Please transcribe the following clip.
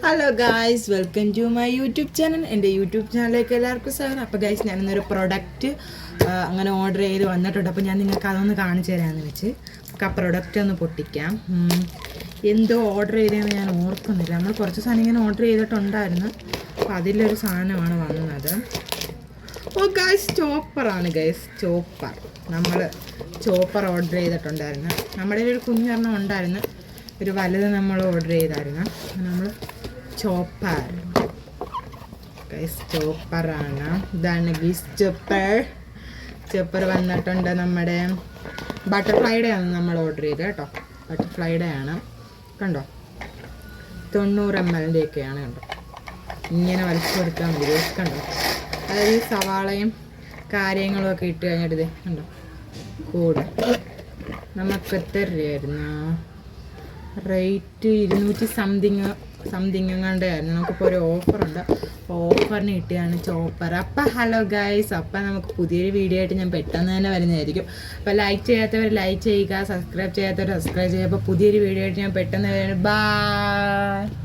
Hello guys, welcome to my YouTube channel. എൻ്റെ YouTube ചാനലിലേക്ക് എല്ലാവർക്കും സ്വാഗതം. അപ്പോൾ ഗായ്സ്, ഞാനിന്നൊരു പ്രൊഡക്റ്റ് അങ്ങനെ ഓർഡർ ചെയ്ത് വന്നിട്ടുണ്ട്. അപ്പോൾ ഞാൻ നിങ്ങൾക്ക് അതൊന്ന് കാണിച്ചു തരാമെന്ന് വെച്ച് നമുക്ക് ആ പ്രൊഡക്റ്റ് ഒന്ന് പൊട്ടിക്കാം. എന്തോ ഓർഡർ ചെയ്തതെന്ന് ഞാൻ ഓർക്കുന്നില്ല. നമ്മൾ കുറച്ച് സാധനം ഇങ്ങനെ ഓർഡർ ചെയ്തിട്ടുണ്ടായിരുന്നു. അപ്പോൾ അതിലൊരു സാധനമാണ് വന്നത്. ഓ ഗായ്സ്, ചോപ്പറാണ് ഗായ്സ്, ചോപ്പർ. നമ്മൾ ചോപ്പർ ഓർഡർ ചെയ്തിട്ടുണ്ടായിരുന്നു. നമ്മുടെ ഒരു കുഞ്ഞൊരെണ്ണം ഉണ്ടായിരുന്നു, ഒരു വലുത് നമ്മൾ ഓർഡർ ചെയ്തായിരുന്നു. നമ്മൾ ചോപ്പർ ഗൈസ്, ചോപ്പറാണ്. ഇതാണ് ഗീസ് ചോപ്പർ വന്നിട്ടുണ്ട്. നമ്മുടെ ബട്ടർഫ്ലൈയുടെ ആണ് നമ്മൾ ഓർഡർ ചെയ്തത് കേട്ടോ. ബട്ടർഫ്ലൈയുടെ ആണ്, കണ്ടോ. 90 ml ഒക്കെയാണ് കണ്ടോ. ഇങ്ങനെ വലിച്ചു കൊടുക്കാൻ മതി ഗൈസ്, കണ്ടോ. അതായത് സവാളയും കാര്യങ്ങളും ഒക്കെ ഇട്ട് കഴിഞ്ഞിട്ട് ഇത് കണ്ടോ. കൂടെ നമുക്ക് എത്ര രൂപയായിരുന്നു റേറ്റ്? 200 സംതിങ് എങ്ങാണ്ടായിരുന്നു. നമുക്കിപ്പോൾ ഒരു ഓഫറുണ്ട്, ഓഫറിന് കിട്ടിയാണ് ചോപ്പർ. അപ്പം ഹലോ ഗൈസ്, അപ്പം നമുക്ക് പുതിയൊരു വീഡിയോ ആയിട്ട് ഞാൻ പെട്ടെന്ന് തന്നെ വരുന്നതായിരിക്കും. അപ്പോൾ ലൈക്ക് ചെയ്യാത്തവർ ലൈക്ക് ചെയ്യുക, സബ്സ്ക്രൈബ് ചെയ്യാത്തവർ സബ്സ്ക്രൈബ് ചെയ്യുക. അപ്പോൾ പുതിയൊരു വീഡിയോ ആയിട്ട് ഞാൻ പെട്ടെന്ന് വരുന്നത്. ബൈ.